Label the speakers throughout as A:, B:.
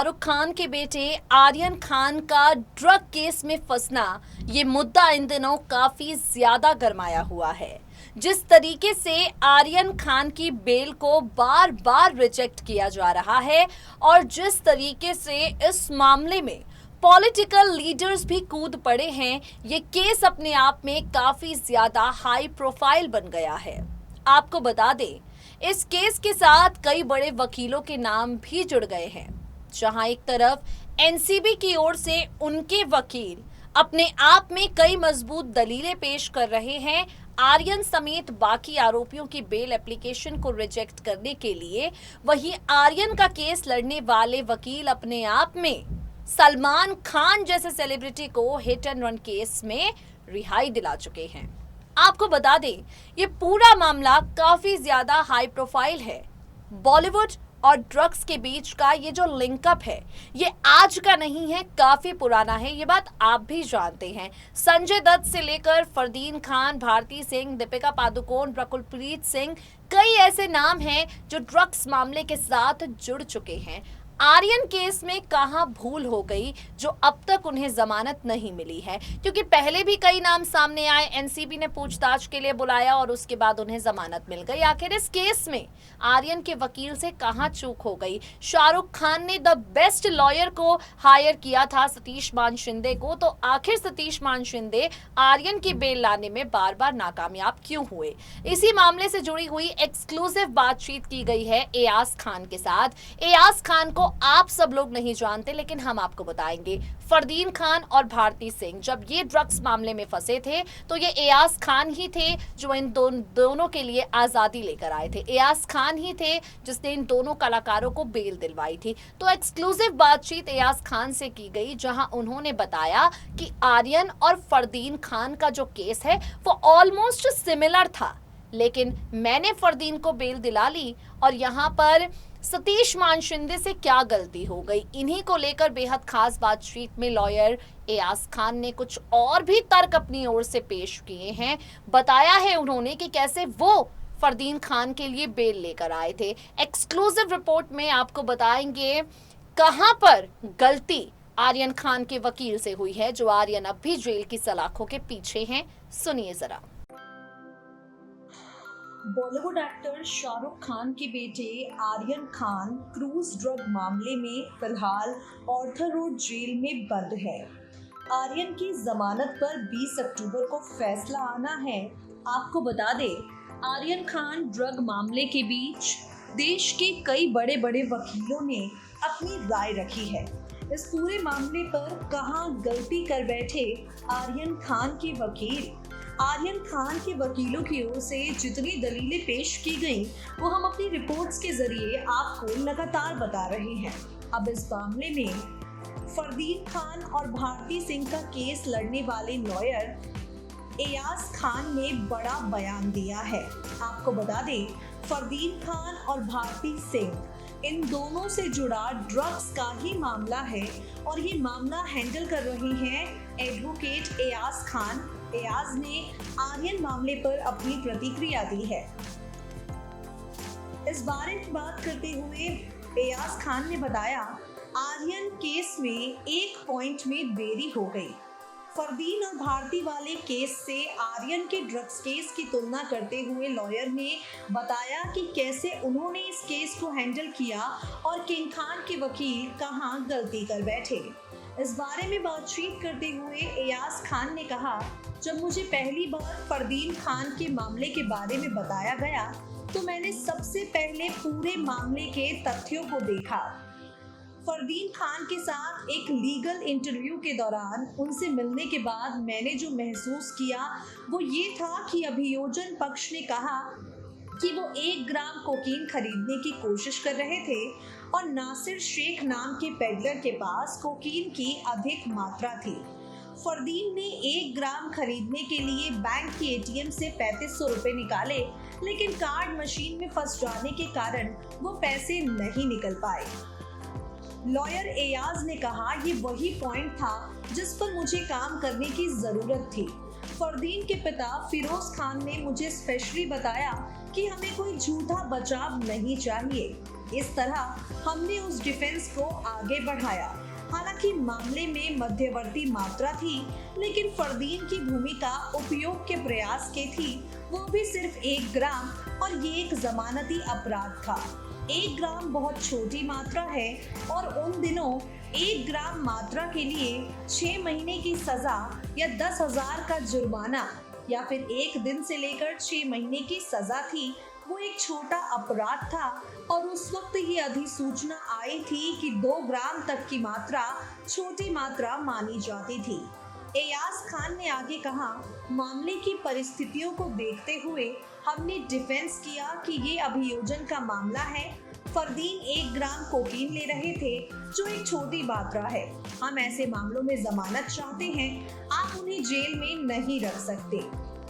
A: शाहरुख खान के बेटे आर्यन खान का ड्रग केस में फंसना ये मुद्दा इन दिनों काफी ज्यादा गरमाया हुआ है। जिस तरीके से आर्यन खान की बेल को बार बार रिजेक्ट किया जा रहा है और जिस तरीके से इस मामले में पॉलिटिकल लीडर्स भी कूद पड़े हैं, ये केस अपने आप में काफी ज्यादा हाई प्रोफाइल बन गया है। आपको बता दें, इस केस के साथ कई बड़े वकीलों के नाम भी जुड़ गए हैं। जहां एक तरफ एनसीबी की ओर से उनके वकील अपने आप में कई मजबूत दलीलें पेश कर रहे हैं आर्यन समेत बाकी आरोपियों की बेल एप्लीकेशन को रिजेक्ट करने के लिए, वहीं आर्यन का केस लड़ने वाले वकील अपने आप में सलमान खान जैसे सेलिब्रिटी को हिट एंड रन केस में रिहाई दिला चुके हैं। आपको बता दें, ये पूरा मामला काफी ज्यादा हाई प्रोफाइल है। बॉलीवुड और ड्रग्स के बीच का ये जो लिंकअप है, ये आज का नहीं है, काफी पुराना है। ये बात आप भी जानते हैं। संजय दत्त से लेकर फरदीन खान, भारती सिंह, दीपिका पादुकोण, रकुलप्रीत सिंह, कई ऐसे नाम हैं जो ड्रग्स मामले के साथ जुड़ चुके हैं। आर्यन केस में कहां भूल हो गई जो अब तक उन्हें जमानत नहीं मिली है, क्योंकि पहले भी कई नाम सामने आए, एनसीबी ने पूछताछ के लिए बुलाया और उसके बाद उन्हें जमानत मिल गई। आखिर इस केस में आर्यन के वकील से कहां चूक हो गई? शाहरुख खान ने द बेस्ट लॉयर को हायर किया था, सतीश मान शिंदे को, तो आखिर सतीश मान शिंदे आर्यन की बेल लाने में बार बार नाकामयाब क्यों हुए? इसी मामले से जुड़ी हुई एक्सक्लूसिव बातचीत की गई है एयाज खान के साथ। एयाज खान को आप सब लोग नहीं जानते, लेकिन हम आपको बताएंगे। फरदीन खान और भारती सिंह जब ये ड्रग्स मामले में फंसे थे, तो ये एयाज खान ही थे जो इन दोनों के लिए आजादी लेकर आए थे। एयाज खान ही थे जिसने इन दोनों कलाकारों को बेल दिलवाई थी। तो एक्सक्लूसिव बातचीत एयाज खान से की गई, जहां उन्होंने बताया कि आर्यन और फरदीन खान का जो केस है वो ऑलमोस्ट सिमिलर था, लेकिन मैंने फरदीन को बेल दिला ली और यहाँ पर सतीश मान शिंदे से क्या गलती हो गई? इन्हीं को लेकर बेहद खास बातचीत में लॉयर एयाज खान ने कुछ और भी तर्क अपनी ओर से पेश किए हैं। बताया है उन्होंने कि कैसे वो फरदीन खान के लिए बेल लेकर आए थे। एक्सक्लूसिव रिपोर्ट में आपको बताएंगे कहां पर गलती आर्यन खान के वकील से हुई है, जो आर्यन अब भी जेल की सलाखों के पीछे हैं। सुनिए जरा।
B: बॉलीवुड एक्टर शाहरुख खान के बेटे आर्यन खान क्रूज ड्रग मामले में फिलहाल ऑर्थर रोड जेल में बंद है। आर्यन की जमानत पर 20 अक्टूबर को फैसला आना है। आपको बता दें, आर्यन खान ड्रग मामले के बीच देश के कई बड़े बड़े वकीलों ने अपनी राय रखी है। इस पूरे मामले पर कहां गलती कर बैठे आर्यन खान के वकील? आर्यन खान के वकीलों की ओर से जितनी दलीलें पेश की गई, वो हम अपनी रिपोर्ट्स के जरिए आपको लगातार बता रहे हैं। अब इस मामले में फरदीन खान और भारती सिंह का केस लड़ने वाले लॉयर एयाज खान ने बड़ा बयान दिया है। आपको बता दें, फरदीन खान और भारती सिंह इन दोनों से जुड़ा ड्रग्स का ही मामला है और ये मामला हैंडल कर रहे हैं एडवोकेट एयाज खान। एयाज ने आर्यन मामले पर अपनी प्रतिक्रिया दी है। इस बारे में बात करते हुए एयाज खान ने बताया, आर्यन केस में एक पॉइंट में देरी हो गई। फरदीन और भारती वाले केस से आर्यन के ड्रग्स केस की तुलना करते हुए लॉयर ने बताया कि कैसे उन्होंने इस केस को हैंडल किया और किंग खान के वकील कहां गलती कर बैठे। इस बारे में बातचीत करते हुए एयाज खान ने कहा, जब मुझे पहली बार फरदीन खान के मामले के बारे में बताया गया, तो मैंने सबसे पहले पूरे मामले के तथ्यों को देखा। फरदीन खान के साथ एक लीगल इंटरव्यू के दौरान उनसे मिलने के बाद मैंने जो महसूस किया वो ये था कि अभियोजन पक्ष ने कहा कि वो 1 ग्राम कोकीन खरीदने की कोशिश कर रहे थे और नासिर शेख नाम के पेडलर के पास कोकीन की अधिक मात्रा थी। फरदीन ने 1 ग्राम खरीदने के लिए बैंक के एटीएम से 3500 रुपए निकाले, लेकिन कार्ड मशीन में फंस जाने के कारण वो पैसे नहीं निकल पाए। लॉयर एयाज ने कहा, ये वही पॉइंट था जिस पर मुझे काम करने की जरूरत थी। फरदीन के पिता फिरोज खान ने मुझे स्पेशली बताया कि हमें कोई झूठा बचाव नहीं चाहिए। इस तरह हमने उस डिफेंस को आगे बढ़ाया। हालांकि मामले में मध्यवर्ती मात्रा थी, लेकिन फरदीन की भूमिका उपयोग के प्रयास के थी, वो भी सिर्फ 1 ग्राम, और ये एक जमानती अपराध था। 1 ग्राम बहुत छोटी मात्रा है और उन दिनों 1 ग्राम मात्रा के लिए 6 महीने की सजा या 10,000 का जुर्माना या फिर 1 दिन से लेकर 6 महीने की सजा थी। वो एक छोटा अपराध था और उस वक्त ये अधिसूचना आई थी कि 2 ग्राम तक की मात्रा छोटी मात्रा मानी जाती थी। एयाज खान ने आगे कहा, मामले की परिस्थितियों को देखते हुए हमने डिफेंस किया कि ये अभियोजन का मामला है। फरदीन 1 ग्राम कोकीन ले रहे थे, जो एक छोटी मात्रा है। हम ऐसे मामलों में जमानत चाहते हैं, आप उन्हें जेल में नहीं रख सकते।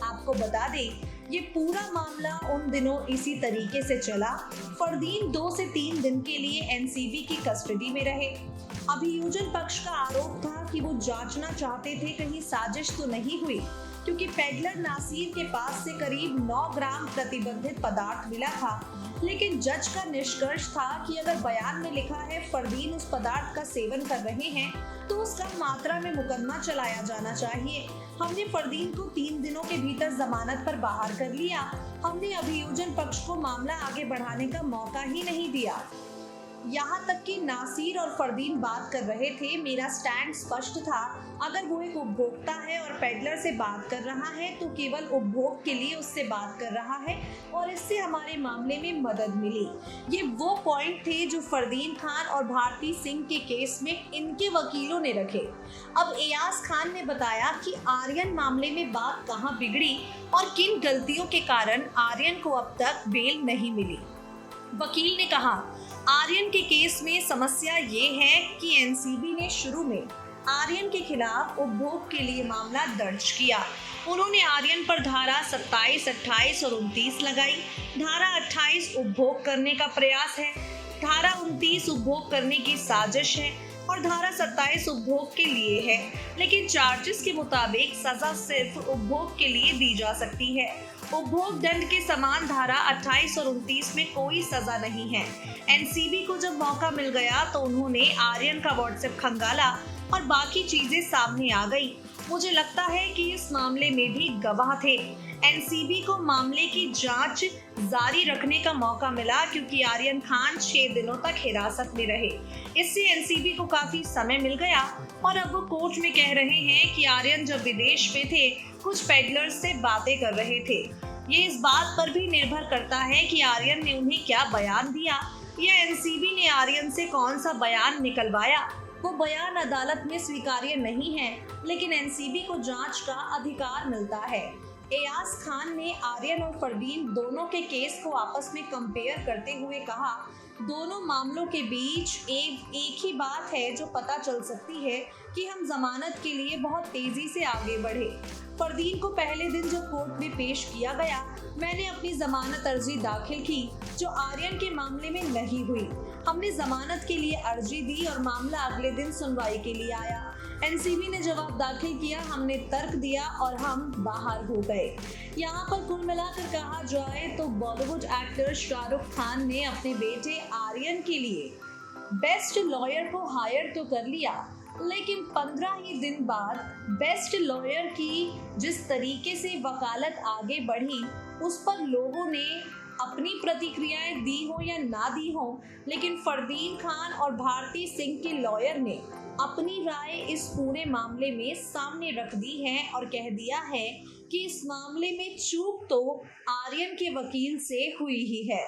B: आपको बता दें, ये पूरा मामला उन दिनों इसी तरीके से चला। फरदीन 2 से 3 दिन के लिए एनसीबी की कस्टडी में रहे। अभियोजन पक्ष का आरोप था कि वो जांचना चाहते थे कहीं साजिश तो नहीं हुई, क्योंकि पेडलर नासिर के पास से करीब 9 ग्राम प्रतिबंधित पदार्थ मिला था। लेकिन जज का निष्कर्ष था कि अगर बयान में लिखा है फरदीन उस पदार्थ का सेवन कर रहे हैं, तो उस कम मात्रा में मुकदमा चलाया जाना चाहिए। हमने फरदीन को 3 दिनों के भीतर जमानत पर बाहर कर लिया। हमने अभियोजन पक्ष को मामला आगे बढ़ाने का मौका ही नहीं दिया। यहाँ तक कि नासिर और फरदीन बात कर रहे थे, मेरा स्टैंड स्पष्ट था। अगर वो एक उपभोक्ता है और पेडलर से बात कर रहा है, तो केवल उपभोग के लिए उससे बात कर रहा है और इससे हमारे मामले में मदद मिली। ये वो पॉइंट थे जो फरदीन खान और भारती सिंह के केस में इनके वकीलों ने रखे। अब एयाज खान ने बताया कि आर्यन मामले में बात कहाँ बिगड़ी और किन गलतियों के कारण आर्यन को अब तक बेल नहीं मिली। वकील ने कहा, आर्यन के केस में समस्या ये है कि एनसीबी ने शुरू में आर्यन के खिलाफ उपभोग के लिए मामला दर्ज किया। उन्होंने आर्यन पर धारा 27, 28 और 29 लगाई। धारा 28 उपभोग करने का प्रयास है, धारा 29 उपभोग करने की साजिश है और धारा 27 उपभोग के लिए है। लेकिन चार्जेस के मुताबिक सजा सिर्फ उपभोग के लिए दी जा सकती है। उपभोग दंड के समान धारा 28 और 29 में कोई सजा नहीं है। एनसीबी को जब मौका मिल गया तो उन्होंने आर्यन का व्हाट्सएप खंगाला और बाकी चीजें सामने आ गई। मुझे लगता है कि इस मामले में भी गवाह थे। एनसीबी को मामले की जांच जारी रखने का मौका मिला क्योंकि आर्यन खान 6 दिनों तक हिरासत में रहे। इससे एनसीबी को काफी समय मिल गया और अब वो कोर्ट में कह रहे हैं कि आर्यन जब विदेश में थे, कुछ पेडलर्स से बातें कर रहे थे। ये इस बात पर भी निर्भर करता है कि आर्यन ने उन्हें क्या बयान दिया या एनसीबी ने आर्यन से कौन सा बयान निकलवाया। वो बयान अदालत में स्वीकार्य नहीं है, लेकिन एनसीबी को जांच का अधिकार मिलता है। एयाज खान ने आर्यन और फरदीन दोनों के केस को आपस में कंपेयर करते हुए कहा, दोनों मामलों के बीच एक ही बात है जो पता चल सकती है कि हम जमानत के लिए बहुत तेजी से आगे बढ़े। फरदीन को पहले दिन जो कोर्ट में पेश किया गया, मैंने अपनी जमानत अर्जी दाखिल की, जो आर्यन के मामले में नहीं हुई। हमने जमानत के लिए अर्जी दी और मामला अगले दिन सुनवाई के लिए आया। एनसीबी ने जवाब दाखिल किया, हमने तर्क दिया और हम बाहर हो गए। यहाँ पर कुल मिलाकर कहा जाए तो बॉलीवुड एक्टर शाहरुख खान ने अपने बेटे आर्यन के लिए बेस्ट लॉयर को हायर तो कर लिया, लेकिन 15 ही दिन बाद बेस्ट लॉयर की जिस तरीके से वकालत आगे बढ़ी, उस पर लोगों ने अपनी प्रतिक्रियाएं दी हो या ना दी हो, लेकिन फरदीन खान और भारती सिंह के लॉयर ने अपनी राय इस पूरे मामले में सामने रख दी है और कह दिया है कि इस मामले में चूक तो आर्यन के वकील से हुई ही है।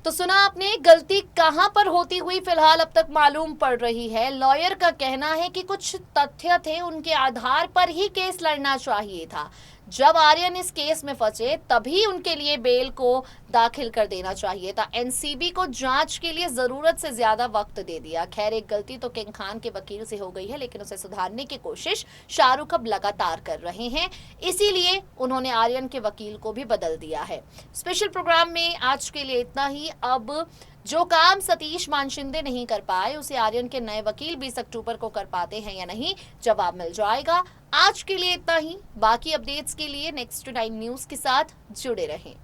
A: तो सुना आपने, गलती कहां पर होती हुई फिलहाल अब तक मालूम पड़ रही है। लॉयर का कहना है कि कुछ तथ्य थे, उनके आधार पर ही केस लड़ना चाहिए था। जब आर्यन इस केस में फंसे तभी उनके लिए बेल को दाखिल कर देना चाहिए था। एनसीबी को जांच के लिए जरूरत से ज्यादा वक्त दे दिया। खैर, एक गलती तो किंग खान के वकील से हो गई है, लेकिन उसे सुधारने की कोशिश शाहरुख अब लगातार कर रहे हैं। इसीलिए उन्होंने आर्यन के वकील को भी बदल दिया है। स्पेशल प्रोग्राम में आज के लिए इतना ही। अब जो काम सतीश मानशिंदे नहीं कर पाए, उसे आर्यन के नए वकील 20 अक्टूबर को कर पाते हैं या नहीं, जवाब मिल जाएगा। आज के लिए इतना ही। बाकी अपडेट्स के लिए नेक्स्ट 9 न्यूज़ के साथ जुड़े रहें।